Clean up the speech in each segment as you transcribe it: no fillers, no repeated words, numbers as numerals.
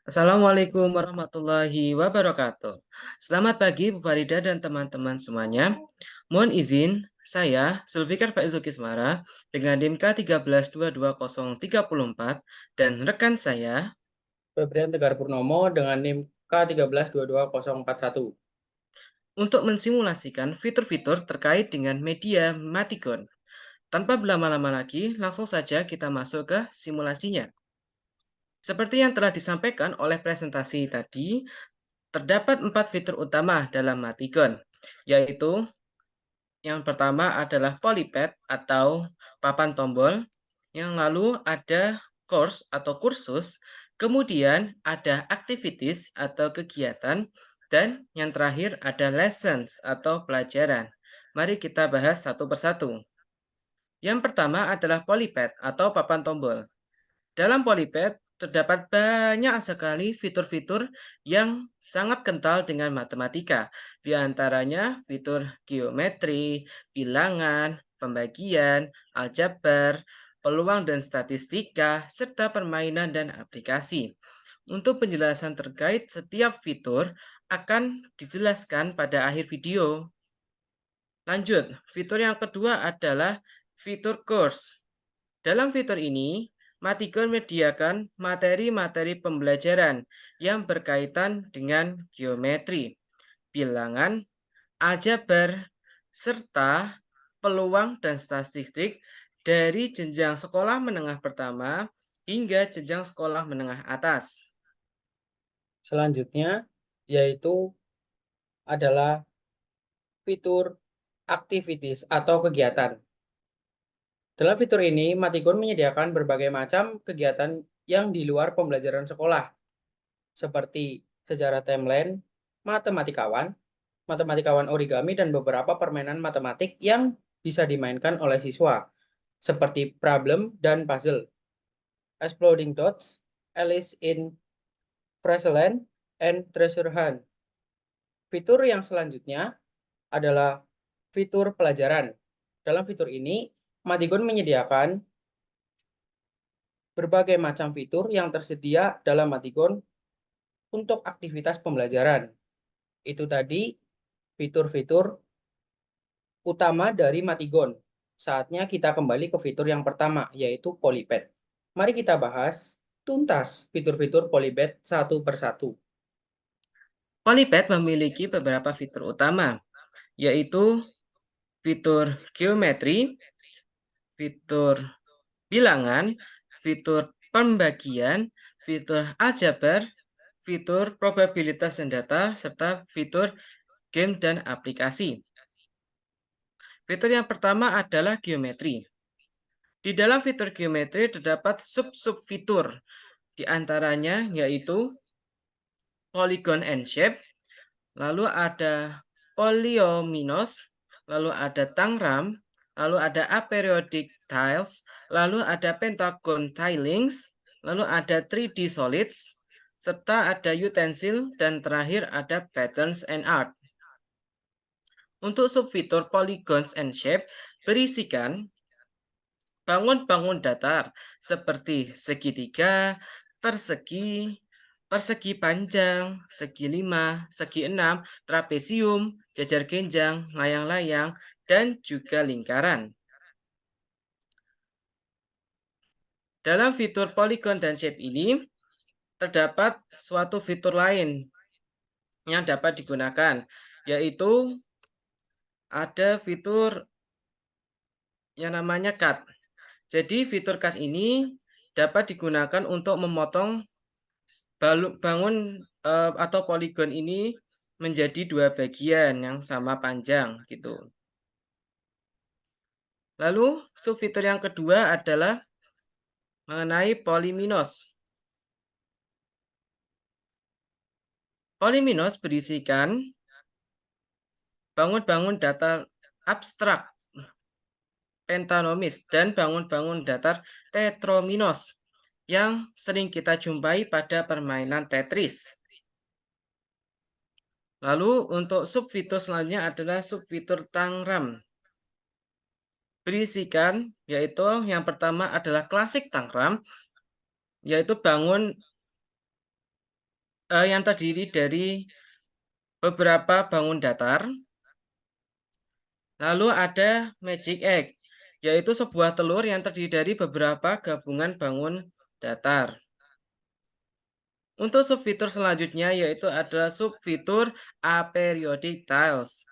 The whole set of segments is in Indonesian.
Assalamualaikum warahmatullahi wabarakatuh. Selamat pagi Bu Farida dan teman-teman semuanya. Mohon izin, saya Zulfikar Faizul Kismara dengan NIM K1322034 dan rekan saya Febrian Tegar Purnomo dengan NIM K1322041. untuk mensimulasikan fitur-fitur terkait dengan media Matigon. Tanpa berlama-lama lagi, langsung saja kita masuk ke simulasinya. Seperti yang telah disampaikan oleh presentasi tadi, terdapat 4 fitur utama dalam Matigon, yaitu yang pertama adalah polypad atau papan tombol, yang lalu ada course atau kursus, kemudian ada activities atau kegiatan, dan yang terakhir ada lessons atau pelajaran. Mari kita bahas satu persatu. Yang pertama adalah polypad atau papan tombol. Dalam Polypad terdapat banyak sekali fitur-fitur yang sangat kental dengan matematika. Di antaranya fitur geometri, bilangan, pembagian, aljabar, peluang dan statistika, serta permainan dan aplikasi. Untuk penjelasan terkait setiap fitur akan dijelaskan pada akhir video. Lanjut, fitur yang kedua adalah fitur course. Dalam fitur ini, Matigon menyediakan materi-materi pembelajaran yang berkaitan dengan geometri, bilangan, aljabar, serta peluang dan statistik dari jenjang sekolah menengah pertama hingga jenjang sekolah menengah atas. Selanjutnya yaitu adalah fitur activities atau kegiatan. Dalam fitur ini, Matigon menyediakan berbagai macam kegiatan yang di luar pembelajaran sekolah, seperti sejarah timeline, matematikawan, matematikawan origami, dan beberapa permainan matematik yang bisa dimainkan oleh siswa, seperti problem dan puzzle, exploding dots, Alice in Freshland, and Treasure Hunt. Fitur yang selanjutnya adalah fitur pelajaran. Dalam fitur ini, Matigon menyediakan berbagai macam fitur yang tersedia dalam Matigon untuk aktivitas pembelajaran. Itu tadi fitur-fitur utama dari Matigon. Saatnya kita kembali ke fitur yang pertama, yaitu Polypad. Mari kita bahas tuntas fitur-fitur Polypad satu persatu. Polypad memiliki beberapa fitur utama, yaitu fitur geometri, fitur bilangan, fitur pembagian, fitur aljabar, fitur probabilitas dan data, serta fitur game dan aplikasi. Fitur yang pertama adalah geometri. Di dalam fitur geometri terdapat sub-sub fitur, di antaranya yaitu polygon and shape, lalu ada polyominoes, lalu ada tangram, lalu ada aperiodic tiles, lalu ada pentagon tilings, lalu ada 3D solids, serta ada utensil, dan terakhir ada patterns and art. Untuk subfitur polygons and shape berisikan bangun-bangun datar seperti segitiga, persegi, persegi panjang, segi 5, segi 6, trapesium, jajar genjang, layang-layang, dan juga lingkaran. Dalam fitur polygon dan shape ini, terdapat suatu fitur lain yang dapat digunakan, yaitu ada fitur yang namanya cut. Jadi fitur cut ini dapat digunakan untuk memotong bangun atau poligon ini menjadi dua bagian yang sama panjang gitu. Lalu subfitur yang kedua adalah mengenai polyminos. Polyminos berisikan bangun-bangun datar abstrak pentanomis dan bangun-bangun datar tetrominos yang sering kita jumpai pada permainan Tetris. Lalu untuk subfitur selanjutnya adalah subfitur tangram. Berisikan yaitu yang pertama adalah klasik tangram, yaitu bangun yang terdiri dari beberapa bangun datar. Lalu ada magic egg, yaitu sebuah telur yang terdiri dari beberapa gabungan bangun datar. Untuk subfitur selanjutnya yaitu adalah subfitur aperiodic tiles.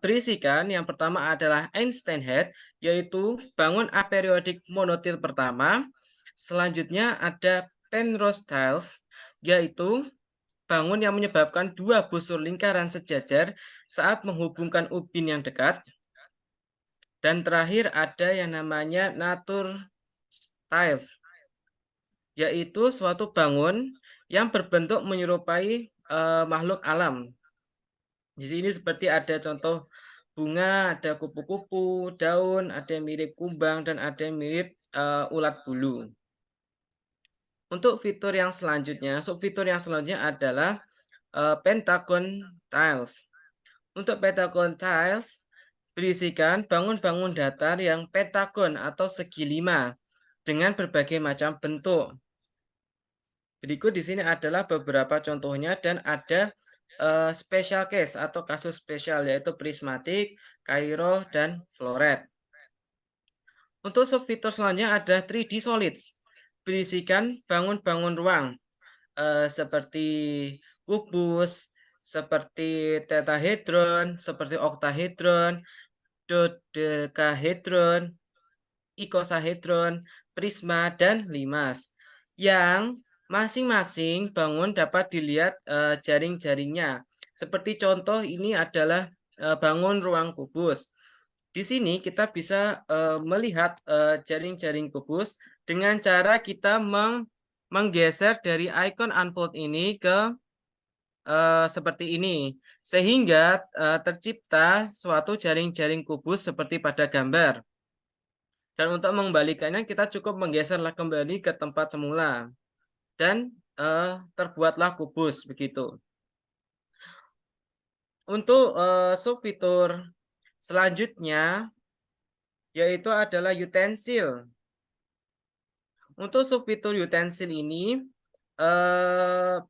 Berisikan yang pertama adalah Einstein head, yaitu bangun aperiodic monotil pertama. Selanjutnya ada Penrose tiles, yaitu bangun yang menyebabkan dua busur lingkaran sejajar saat menghubungkan ubin yang dekat. Dan terakhir ada yang namanya nature tiles, yaitu suatu bangun yang berbentuk menyerupai makhluk alam. Di sini seperti ada contoh bunga, ada kupu-kupu, daun, ada yang mirip kumbang, dan ada yang mirip ulat bulu. Untuk fitur yang selanjutnya, subfitur yang selanjutnya adalah pentagon tiles. Untuk pentagon tiles, berisikan bangun-bangun datar yang pentagon atau segi 5 dengan berbagai macam bentuk. Berikut di sini adalah beberapa contohnya dan ada special case atau kasus spesial yaitu prismatic, Cairo, dan floret. Untuk subfitur selanjutnya ada 3D solids. Berisikan bangun-bangun ruang seperti kubus, seperti tetahedron, seperti oktahedron, dodekahedron, ikosahedron, prisma, dan limas. Yang masing-masing bangun dapat dilihat jaring-jaringnya. Seperti contoh ini adalah bangun ruang kubus. Di sini kita bisa melihat jaring-jaring kubus dengan cara kita menggeser dari icon unfold ini ke seperti ini. Sehingga tercipta suatu jaring-jaring kubus seperti pada gambar. Dan untuk mengembalikannya kita cukup menggeserlah kembali ke tempat semula. Dan terbuatlah kubus begitu. Untuk subfitur selanjutnya yaitu adalah utensil. Untuk subfitur utensil ini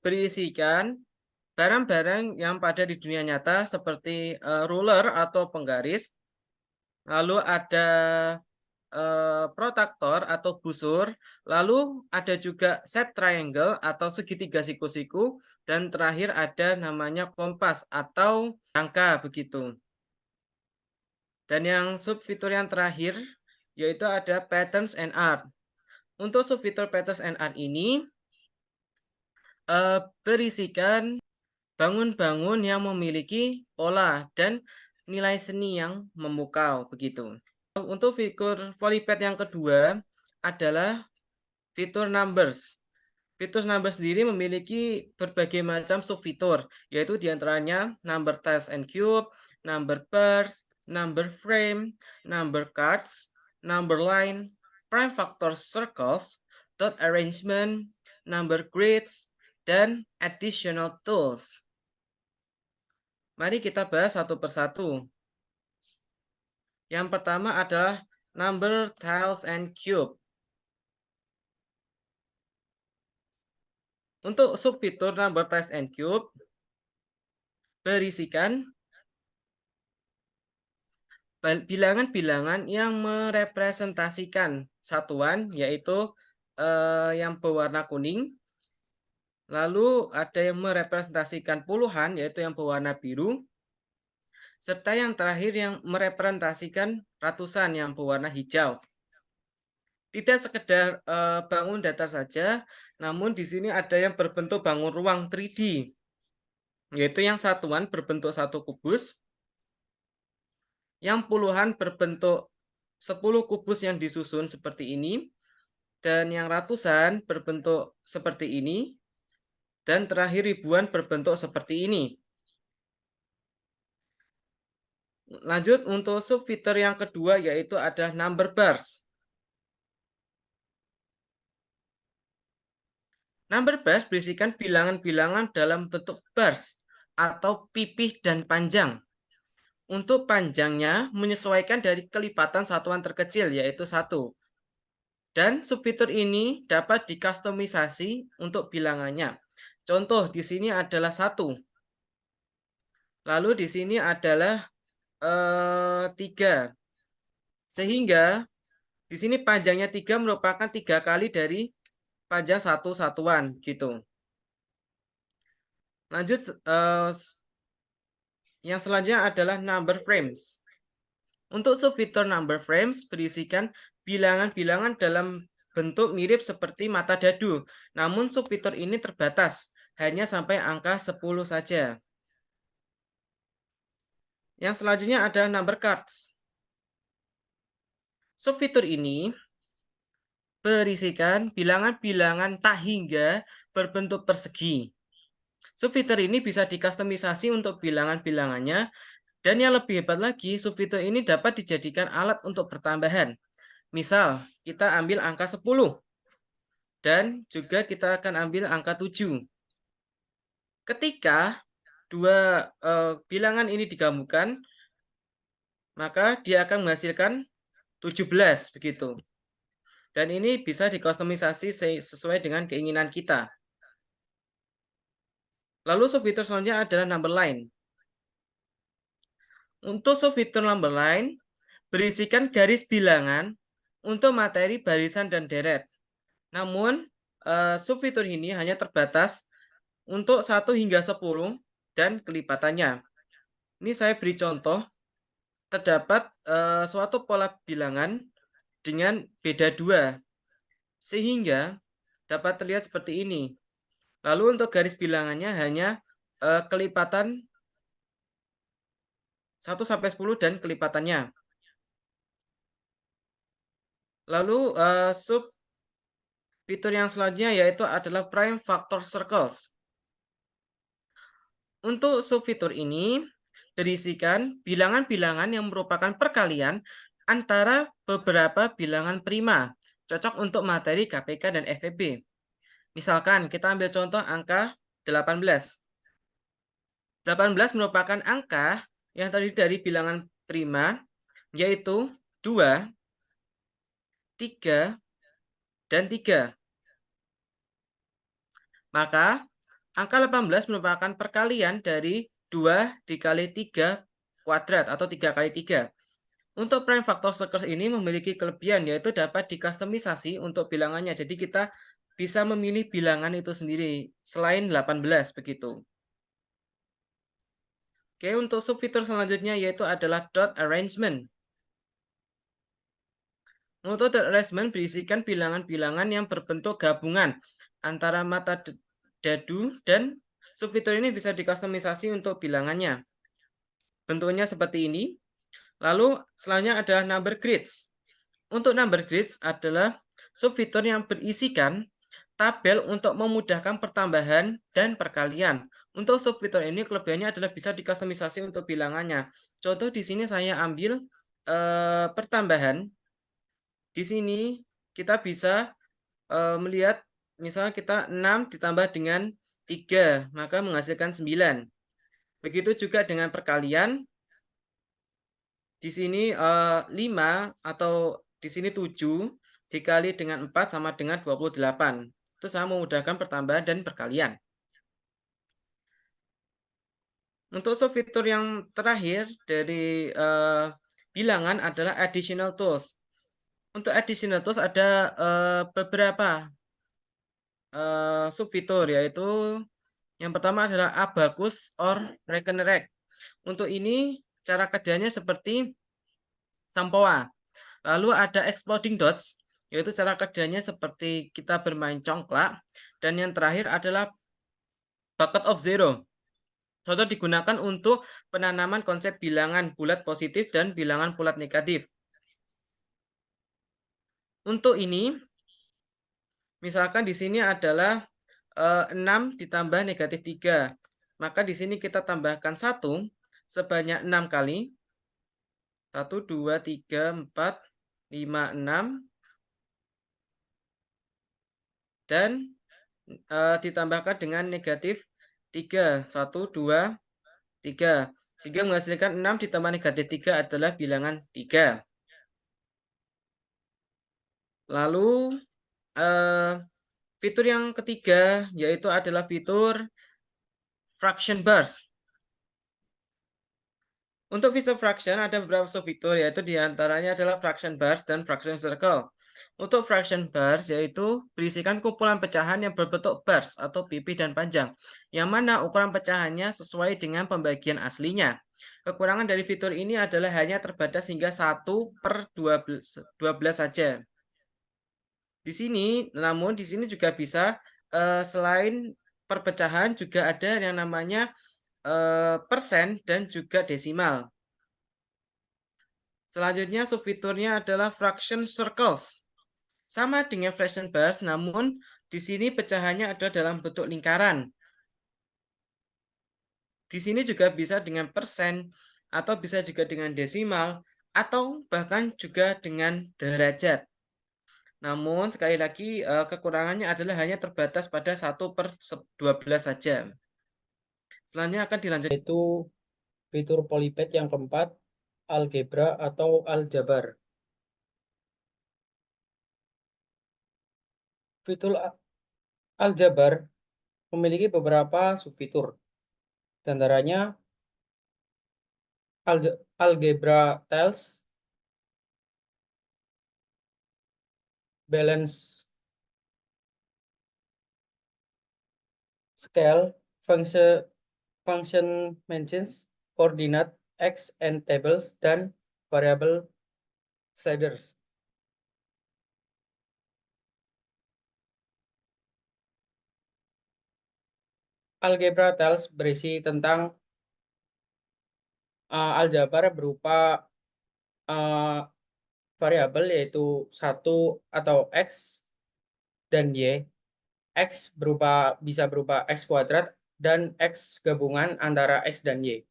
berisikan barang-barang yang pada di dunia nyata seperti ruler atau penggaris. Lalu ada protractor atau busur, lalu ada juga set triangle atau segitiga siku-siku, dan terakhir ada namanya kompas atau angka begitu. Dan yang subfitur yang terakhir yaitu ada patterns and art. Untuk subfitur patterns and art ini berisikan bangun-bangun yang memiliki pola dan nilai seni yang memukau begitu. Untuk fitur polypad yang kedua adalah fitur numbers. Fitur numbers sendiri memiliki berbagai macam subfitur, yaitu diantaranya number tiles and cube, number bars, number frame, number cards, number line, prime factor circles, dot arrangement, number grids, dan additional tools. Mari kita bahas satu persatu. Yang pertama adalah number tiles and cube. Untuk subfitur number tiles and cube berisikan bilangan-bilangan yang merepresentasikan satuan, yaitu yang berwarna kuning. Lalu ada yang merepresentasikan puluhan, yaitu yang berwarna biru. Serta yang terakhir yang merepresentasikan ratusan yang berwarna hijau. Tidak sekedar bangun datar saja, namun di sini ada yang berbentuk bangun ruang 3D, yaitu yang satuan berbentuk satu kubus, yang puluhan berbentuk 10 kubus yang disusun seperti ini, dan yang ratusan berbentuk seperti ini, dan terakhir ribuan berbentuk seperti ini. Lanjut untuk subfitur yang kedua yaitu ada number bars. Number bars berisikan bilangan-bilangan dalam bentuk bars atau pipih dan panjang. Untuk panjangnya menyesuaikan dari kelipatan satuan terkecil yaitu 1. Dan subfitur ini dapat dikustomisasi untuk bilangannya. Contoh di sini adalah 1. Lalu di sini adalah 3. Sehingga di sini panjangnya 3 merupakan 3 kali dari panjang satu satuan gitu. Lanjut yang selanjutnya adalah number frames. Untuk subfitur number frames berisikan bilangan-bilangan dalam bentuk mirip seperti mata dadu. Namun subfitur ini terbatas, hanya sampai angka 10 saja. Yang selanjutnya adalah number cards. Subfitur ini berisikan bilangan-bilangan tak hingga berbentuk persegi. Subfitur ini bisa dikustomisasi untuk bilangan-bilangannya, dan yang lebih hebat lagi, subfitur ini dapat dijadikan alat untuk pertambahan. Misal, kita ambil angka 10, dan juga kita akan ambil angka 7. Ketika dua bilangan ini digabungkan, maka dia akan menghasilkan 17 begitu. Dan ini bisa dikustomisasi sesuai dengan keinginan kita. Lalu subfitur selanjutnya adalah number line. Untuk subfitur number line berisikan garis bilangan untuk materi barisan dan deret. Namun subfitur ini hanya terbatas untuk 1 hingga 10 dan kelipatannya. Ini saya beri contoh. Terdapat suatu pola bilangan dengan beda 2, sehingga dapat terlihat seperti ini. Lalu untuk garis bilangannya hanya kelipatan 1 sampai 10 dan kelipatannya. Lalu subfitur yang selanjutnya yaitu adalah prime factor circles. Untuk subfitur ini berisikan bilangan-bilangan yang merupakan perkalian antara beberapa bilangan prima, cocok untuk materi KPK dan FEB. Misalkan kita ambil contoh angka 18. 18 merupakan angka yang terdiri dari bilangan prima, yaitu 2, 3, dan 3. Maka angka 18 merupakan perkalian dari 2 dikali 3 kuadrat atau 3 kali 3. Untuk prime factor circles ini memiliki kelebihan, yaitu dapat dikustomisasi untuk bilangannya. Jadi kita bisa memilih bilangan itu sendiri selain 18 begitu. Oke, untuk subfitur selanjutnya yaitu adalah dot arrangement. Untuk dot arrangement berisikan bilangan-bilangan yang berbentuk gabungan antara mata dadu, dan subfitur ini bisa dikustomisasi untuk bilangannya. Bentuknya seperti ini. Lalu selanjutnya adalah number grids. Untuk number grids adalah subfitur yang berisikan tabel untuk memudahkan pertambahan dan perkalian. Untuk subfitur ini kelebihannya adalah bisa dikustomisasi untuk bilangannya. Contoh di sini saya ambil pertambahan. Di sini kita bisa melihat misalnya kita 6 ditambah dengan 3, maka menghasilkan 9. Begitu juga dengan perkalian. Di sini 5 atau di sini 7 dikali dengan 4 sama dengan 28. Itu sama memudahkan pertambahan dan perkalian. Untuk subfitur yang terakhir dari bilangan adalah additional tools. Untuk additional tools ada beberapa subfitur, yaitu yang pertama adalah abacus or reckoner. Untuk ini cara kerjanya seperti Sampoa. Lalu ada exploding dots, yaitu cara kerjanya seperti kita bermain congklak. Dan yang terakhir adalah bucket of zero. Contoh digunakan untuk penanaman konsep bilangan bulat positif dan bilangan bulat negatif. Untuk ini, misalkan di sini adalah 6 ditambah negatif 3. Maka di sini kita tambahkan 1 sebanyak 6 kali. 1, 2, 3, 4, 5, 6. Dan ditambahkan dengan negatif 3. 1, 2, 3. Sehingga menghasilkan 6 ditambah negatif 3 adalah bilangan 3. Lalu fitur yang ketiga yaitu adalah fitur fraction burst. Untuk fitur fraction ada beberapa subfitur yaitu diantaranya adalah fraction burst dan fraction circle. Untuk fraction burst yaitu berisikan kumpulan pecahan yang berbentuk burst atau pipih dan panjang, yang mana ukuran pecahannya sesuai dengan pembagian aslinya. Kekurangan dari fitur ini adalah hanya terbatas hingga 1/12 saja. Namun di sini juga bisa selain perpecahan juga ada yang namanya persen dan juga desimal. Selanjutnya subfiturnya adalah fraction circles. Sama dengan fraction burst, namun di sini pecahannya ada dalam bentuk lingkaran. Di sini juga bisa dengan persen, atau bisa juga dengan desimal, atau bahkan juga dengan derajat. Namun sekali lagi kekurangannya adalah hanya terbatas pada 1/12 saja. Selanjutnya akan dilanjut. Yaitu fitur polypet yang keempat, algebra atau aljabar. Fitur aljabar memiliki beberapa subfitur. Di antaranya algebra tiles, balance scale, function mentions, coordinate, x and tables, dan variable sliders. Algebra tiles berisi tentang aljabar berupa variabel yaitu 1 atau x dan y. X bisa berupa x kuadrat dan x gabungan antara x dan y.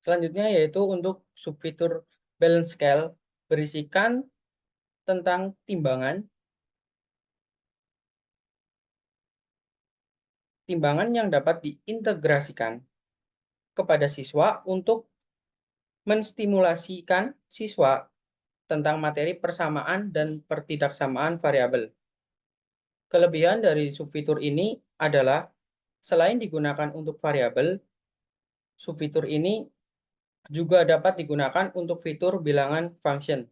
Selanjutnya yaitu untuk subfitur balance scale berisikan tentang timbangan yang dapat diintegrasikan kepada siswa untuk menstimulasikan siswa tentang materi persamaan dan pertidaksamaan variabel. Kelebihan dari subfitur ini adalah selain digunakan untuk variabel, subfitur ini juga dapat digunakan untuk fitur bilangan fraction.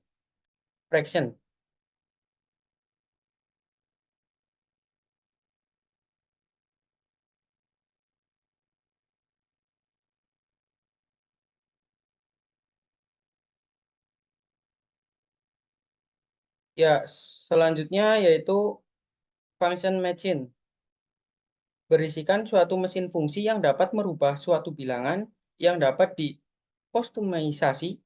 Ya, selanjutnya yaitu function machine. Berisikan suatu mesin fungsi yang dapat merubah suatu bilangan yang dapat dikostumisasi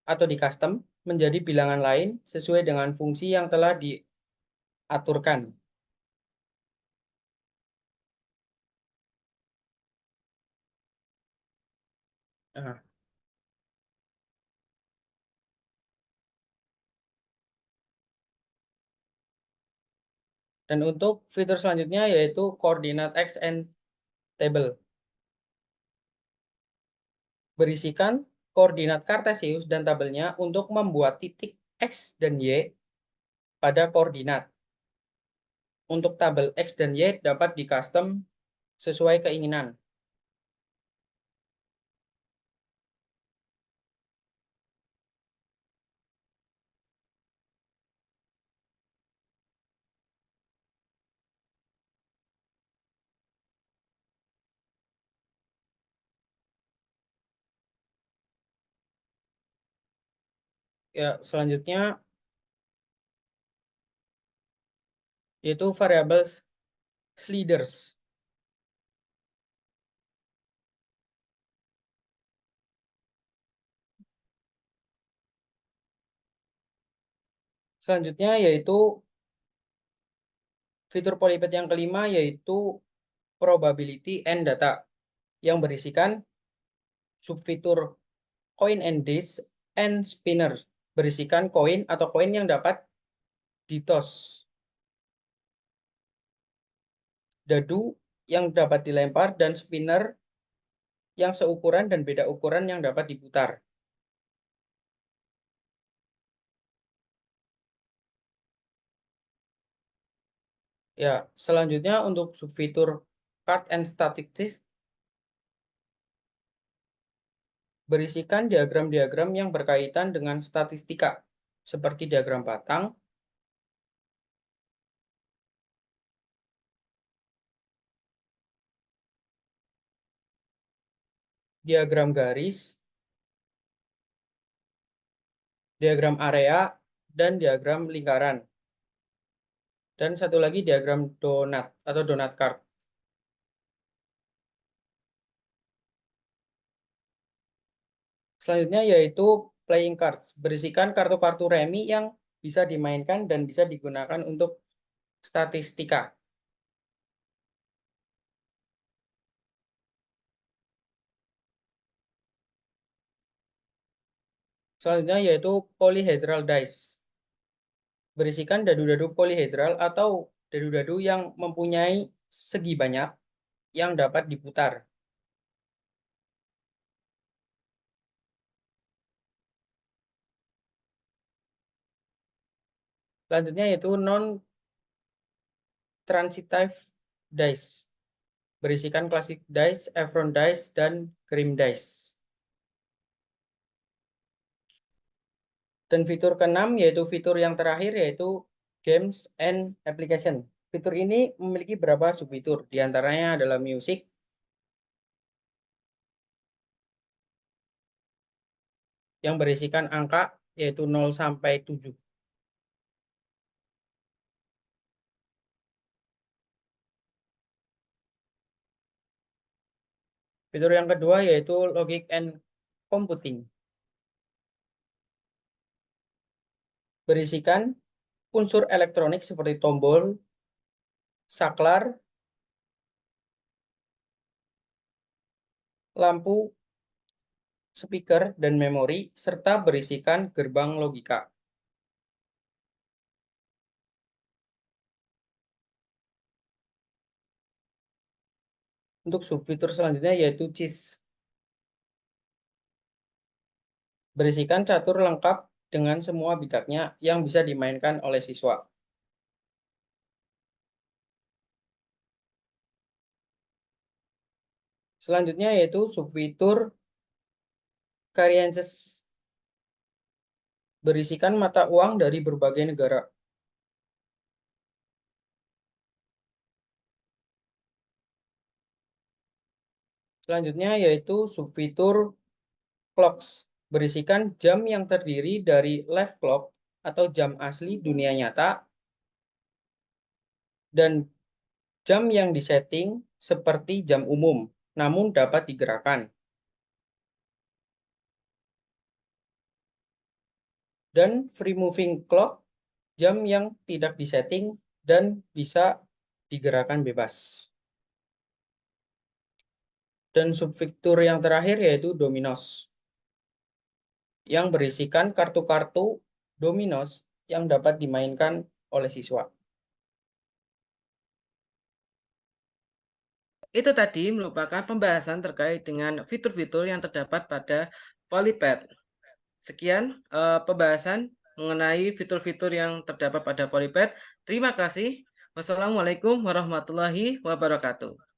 atau di custom menjadi bilangan lain sesuai dengan fungsi yang telah diaturkan. Nah, dan untuk fitur selanjutnya yaitu coordinate X and table. Berisikan koordinat kartesius dan tabelnya untuk membuat titik X dan Y pada koordinat. Untuk tabel X dan Y dapat di-custom sesuai keinginan. Ya, selanjutnya yaitu variable sliders. Selanjutnya yaitu fitur polypet yang kelima yaitu probability and data yang berisikan subfitur coin and dice and spinner, berisikan koin atau koin yang dapat ditos. Dadu yang dapat dilempar dan spinner yang seukuran dan beda ukuran yang dapat diputar. Ya, selanjutnya untuk subfitur card and statistics berisikan diagram-diagram yang berkaitan dengan statistika, seperti diagram batang, diagram garis, diagram area, dan diagram lingkaran. Dan satu lagi diagram donat atau donat card. Selanjutnya yaitu playing cards, berisikan kartu-kartu remi yang bisa dimainkan dan bisa digunakan untuk statistika. Selanjutnya yaitu polyhedral dice, berisikan dadu-dadu polyhedral atau dadu-dadu yang mempunyai segi banyak yang dapat diputar. Selanjutnya yaitu non-transitive dice, berisikan classic dice, Evron dice, dan cream dice. Dan fitur keenam yaitu fitur yang terakhir yaitu games and application. Fitur ini memiliki beberapa subfitur, diantaranya adalah music, yang berisikan angka yaitu 0 sampai 7. Fitur yang kedua yaitu logic and computing, berisikan unsur elektronik seperti tombol, saklar, lampu, speaker, dan memori, serta berisikan gerbang logika. Untuk subfitur selanjutnya yaitu CHIS, berisikan catur lengkap dengan semua bidaknya yang bisa dimainkan oleh siswa. Selanjutnya yaitu subfitur currencies, berisikan mata uang dari berbagai negara. Selanjutnya yaitu subfitur clocks, berisikan jam yang terdiri dari live clock atau jam asli dunia nyata dan jam yang disetting seperti jam umum, namun dapat digerakkan. Dan free moving clock, jam yang tidak disetting dan bisa digerakkan bebas. Dan subfitur yang terakhir yaitu dominos, yang berisikan kartu-kartu dominos yang dapat dimainkan oleh siswa. Itu tadi merupakan pembahasan terkait dengan fitur-fitur yang terdapat pada Polypad. Sekian pembahasan mengenai fitur-fitur yang terdapat pada Polypad. Terima kasih. Wassalamualaikum warahmatullahi wabarakatuh.